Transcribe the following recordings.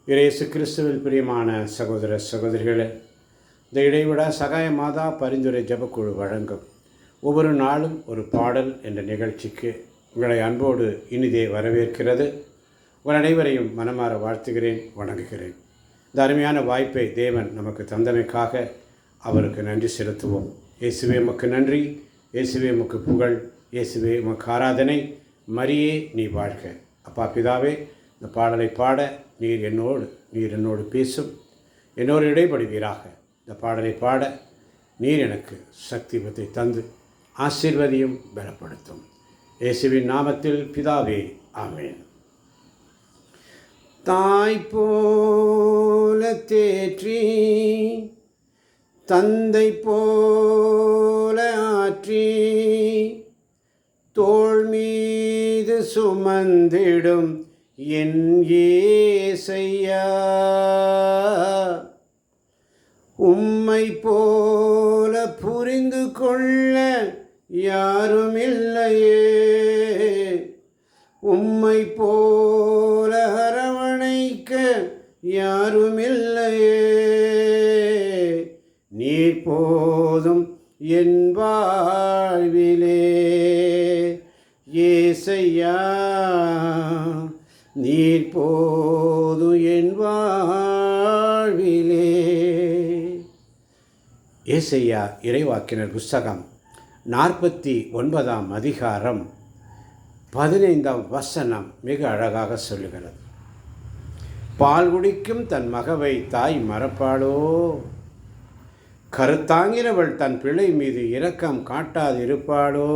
இயேசு கிறிஸ்துவில் பிரியமான சகோதர சகோதரிகளே, இந்த இடைவிடா சகாய மாதா பரிந்துரை ஜெபக்குழு வழங்கும் ஒவ்வொரு நாளும் ஒரு பாடல் என்ற நிகழ்ச்சிக்கு உங்களை அன்போடு இனிதே வரவேற்கிறது. உங்கள் அனைவரையும் மனமாற வாழ்த்துகிறேன், வணங்குகிறேன். இந்த அருமையான வாய்ப்பை தேவன் நமக்கு தந்தமைக்காக அவருக்கு நன்றி செலுத்துவோம். இயேசுவே உமக்கு நன்றி, இயேசுவே உமக்கு புகழ், இயேசுவே உமக்கு ஆராதனை. மரியே நீ வாழ்க. அப்பா பிதாவே, இந்த பாடலை பாட நீர் என்னோடு பேசும், என்னோடு இடைப்படுவீராக. இந்த பாடலை பாட நீர் எனக்கு சக்தி பத்தை தந்து ஆசீர்வதியும் பலப்படுத்தும். இயேசுவின் நாமத்தில் பிதாவே, ஆமென். தாய் போல தேற்றி, தந்தை போல ஆற்றி, தோள் மீது சுமந்திடும் என் இயேசையா, உம்மை போல புரிந்து கொள்ள யாரும் இல்லையே, உம்மை போல அரவணைக்க யாரும் இல்லையே. நீர் போதும் என் வாழ்விலே இயேசையா, நீர் போதும் என் வாழ்விலே. ஏசையா இறைவாக்கினர் புஸ்தகம் 49ஆம் அதிகாரம் 15ஆம் வசனம் மிக அழகாக சொல்லுகிறது. பால் குடிக்கும் தன் மகவை தாய் மறப்பாளோ, கருத்தாங்கினவள் தன் பிள்ளை மீது இரக்கம் காட்டாதிருப்பாளோ.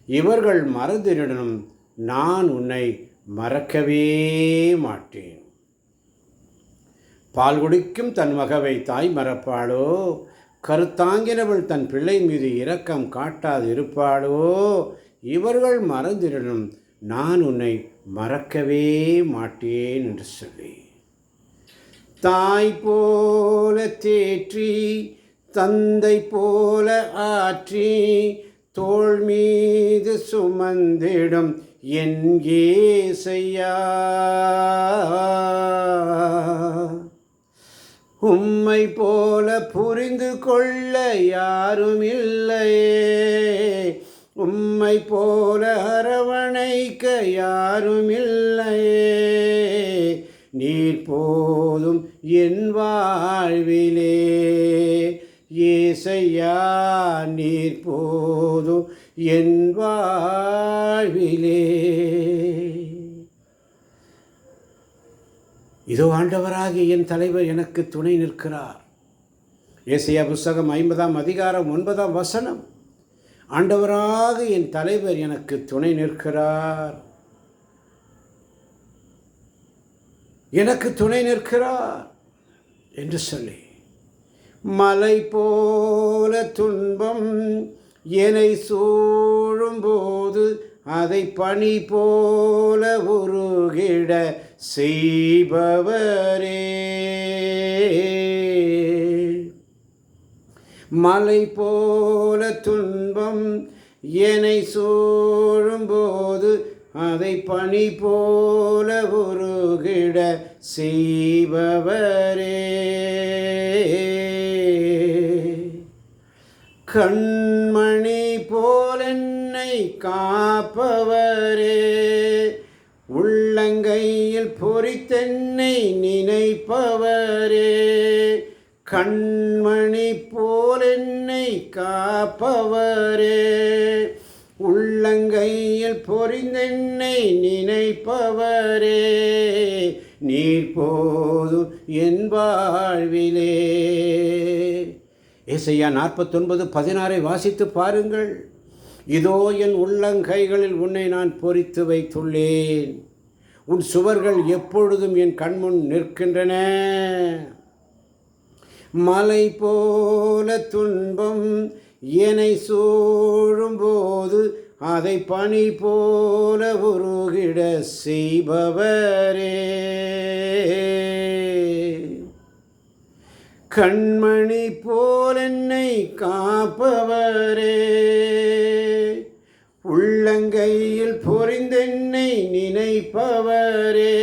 இவர்கள் மறந்திடனும் நான் உன்னை மறக்கவே மாட்டேன். பால் குடிக்கும் தன் மகவை தாய் மறப்பாளோ, கருத்தாங்கினவள் தன் பிள்ளை மீது இரக்கம் காட்டாது இருப்பாளோ. இவர்கள் மறந்திடனும் நான் உன்னை மறக்கவே மாட்டேன் என்று சொல்லி, தாய் போல தேற்றி, தந்தை போல ஆற்றி, தோள் மீது சுமந்திடும் என் இயேசையா, உம்மை போல புரிந்து கொள்ள யாரும் இல்லையே, உம்மை போல அரவணைக்க யாரும் இல்லையே. நீர் போதும் என் வாழ்விலே இயேசையா, நீர் போதும் என் வாழ்விலே. இதோ ஆண்டவராகிய என் தலைவர் எனக்கு துணை நிற்கிறார். ஏசாயா புஸ்தகம் 50ஆம் அதிகாரம் 9ஆம் வசனம். ஆண்டவராக என் தலைவர் எனக்கு துணை நிற்கிறார், எனக்கு துணை நிற்கிறார் என்று சொல்லி, மலை போல துன்பம் என்னை சூழும்போது அதை பனி போல உருகிட செய்பவரே. மலை போல துன்பம் என்னை சூழும்போது அதை பனி போல உருகிட செய்பவரே. கண்மணி போல் என்னை காப்பவரே, உள்ளங்கையில் பொறித்தென்னை நினைப்பவரே. கண்மணி போல் என்னை காப்பவரே, உள்ளங்கையில் பொறிந்தென்னை நினைப்பவரே. நீர் போதும் என் வாழ்விலே. ஏசாயா 49:16 வாசித்து பாருங்கள். இதோ என் உள்ளங்கைகளில் உன்னை நான் பொறித்து வைத்துள்ளேன், உன் சுவர்கள் எப்பொழுதும் என் கண்முன் நிற்கின்றன. மலை போல துன்பம் என்னை சூழும்போது அதை பனி போல உருகிட செய்பவரே. கண்மணி போல் என்னை காப்பவரே, உள்ளங்கையில் பொறிந்தென்னை நினைப்பவரே.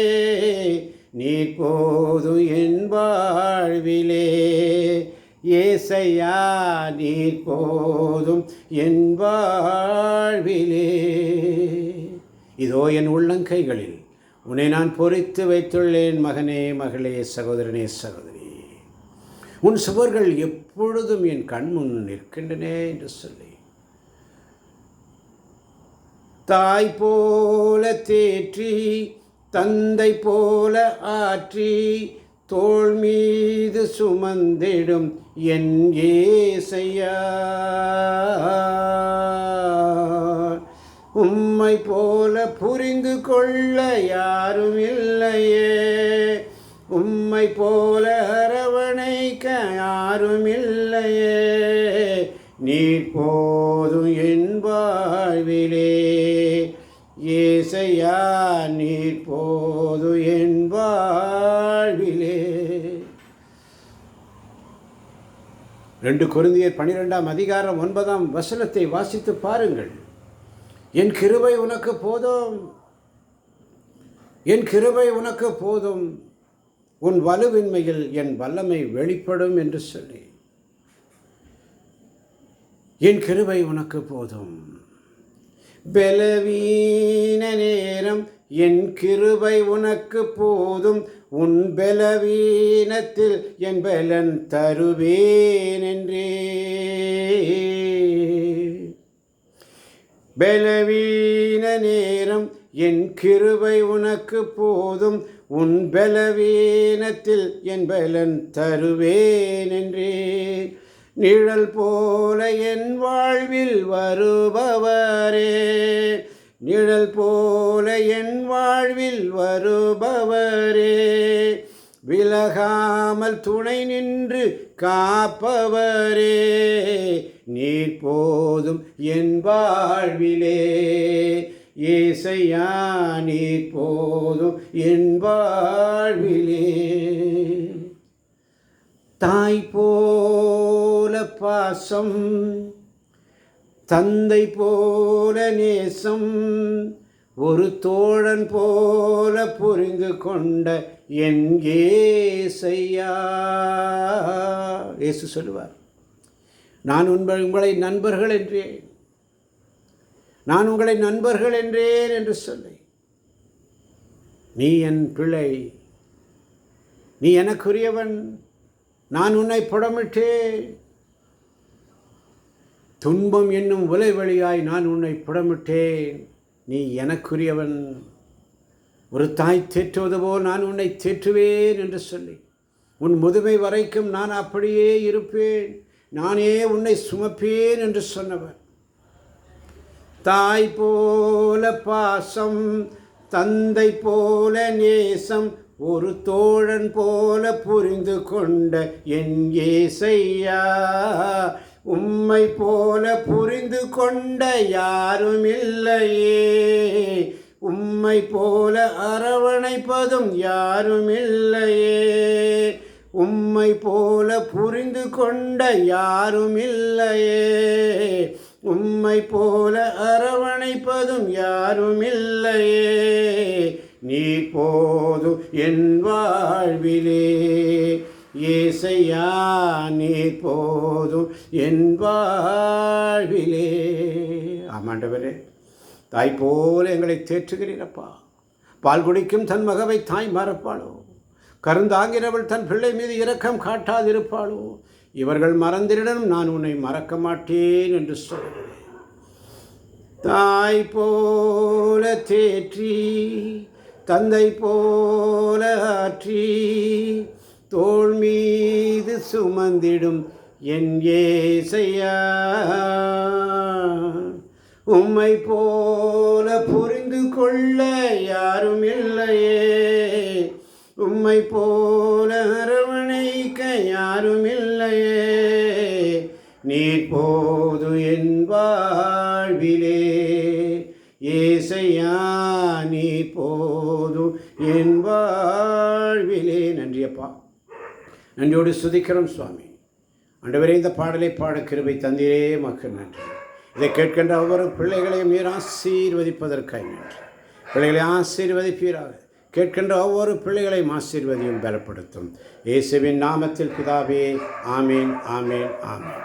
நீர் போதும் என் வாழ்விலே. ஏசையா நீர் போதும் என் வாழ்விலே. இதோ என் உள்ளங்கைகளில் உன்னை நான் பொறித்து வைத்துள்ளேன். மகனே, மகளே, சகோதரனே, சகோதரி, உன் சுவர்கள் எப்பொழுதும் என் கண்முன் நிற்கின்றன என்று சொல்லி, தாய் போல தேற்றி தந்தை போல ஆற்றி தோள் மீது சுமந்திடும் என் ஏசையா, உம்மை போல புரிந்து கொள்ள யாரும் இல்லையே, உம்மை போல அரவணைக்க யாரும் இல்லையே. நீர் போதும் என் வாழ்விலே. ஏசையா நீர் போதும் என் வாழ்விலே. 2 கொரிந்தியர் 12:9 வாசித்து பாருங்கள். என் கிருபை உனக்கு போதும், என் கிருபை உனக்கு போதும், உன் வலுவின்மையில் என் வல்லமை வெளிப்படும் என்று சொல்லி, என் கிருபை உனக்கு போதும். பலவீன நேரம் என் கிருபை உனக்கு போதும், உன் பலவீனத்தில் என் பலன் தருவேன் என்றே. பலவீன நேரம் என் கிருபை உனக்கு போதும், உன் பலவீனத்தில் என் பலன் தருவேன் என்றே. நிழல் போல என் வாழ்வில் வருபவரே, நிழல் போல என் வாழ்வில் வருபவரே, விலகாமல் துணை நின்று காப்பவரே, நீர் போதும் என் வாழ்விலே. ஏசையா நீர் போதும் என் வாழ்விலே. தாய் போல பாசம், தந்தை போல நேசம், ஒரு தோழன் போல புரிந்து கொண்ட என் ஏசையா. இயேசு சொல்லுவார், நான் உங்களை நண்பர்கள் என்றேன், நான் உங்களை நண்பர்கள் என்றேன் என்று சொல்லி, நீ என் பிள்ளை, நீ எனக்குரியவன், நான் உன்னை புடமிட்டேன், துன்பம் என்னும் உலை வழியாய் நான் உன்னை புடமிட்டேன், நீ எனக்குரியவன், ஒரு தாய் தேற்றுவது போல் நான் உன்னை தேற்றுவேன் என்று சொல்லி, உன் முதுமை வரைக்கும் நான் அப்படியே இருப்பேன், நானே உன்னை சுமப்பேன் என்று சொன்னவர். தாய் போல பாசம், தந்தை போல நேசம், ஒரு தோழன் போல புரிந்து கொண்ட என் ஏசையா, உம்மை போல புரிந்து கொண்ட யாரும் இல்லையே, உம்மை போல அரவணைப்பதும் யாரும் இல்லையே, உம்மை போல புரிந்து கொண்ட யாரும் இல்லையே, உம்மை போல அரவணைப்பதும் யாரும் இல்லையே. நீர் போதும் என் வாழ்விலே. ஏசையா நீர் போதும் என் வாழ்விலே. ஆமாண்டவரே, தாய் போல எங்களை தேற்றுகிறீரப்பா. பால் குடிக்கும் தன் மகவை தாய் மறப்பாளோ? கருந்தாங்கிறவள் தன் பிள்ளை மீது இரக்கம் காட்டாதிருப்பாளோ? இவர்கள் மறந்திடனும் நான் உன்னை மறக்க மாட்டேன் என்று சொல்கிறேன். தாய் போல தேற்றி தந்தை போல ஆற்றி தோள் மீது சுமந்திடும் என் ஏசையா, உம்மை போல புரிந்து கொள்ள யாரும் இல்லையே, உம்மை போல அரவணைக்க யாரும் இல்லையே. நீர் போது என் வாழ்விலே. ஏசையா நீர் போது என் வாழ்விலே. நன்றியப்பா, நன்றியோடு சுதிக்கிறோம் சுவாமி. ஆண்டவரே, இந்த பாடலை பாட கிருபை தந்தீரே, மக்கள் நன்றி. இதை கேட்கின்ற ஒவ்வொரு பிள்ளைகளையும் நீர் ஆசீர்வதிப்பதற்காக நன்றி. பிள்ளைகளை ஆசீர்வதிப்பீராக. கேட்கின்ற ஒவ்வொரு பிள்ளைகளையும் ஆசீர்வதியும் பலப்படுத்தும். இயேசுவின் நாமத்தில் பிதாவே, ஆமீன், ஆமீன், ஆமீன்.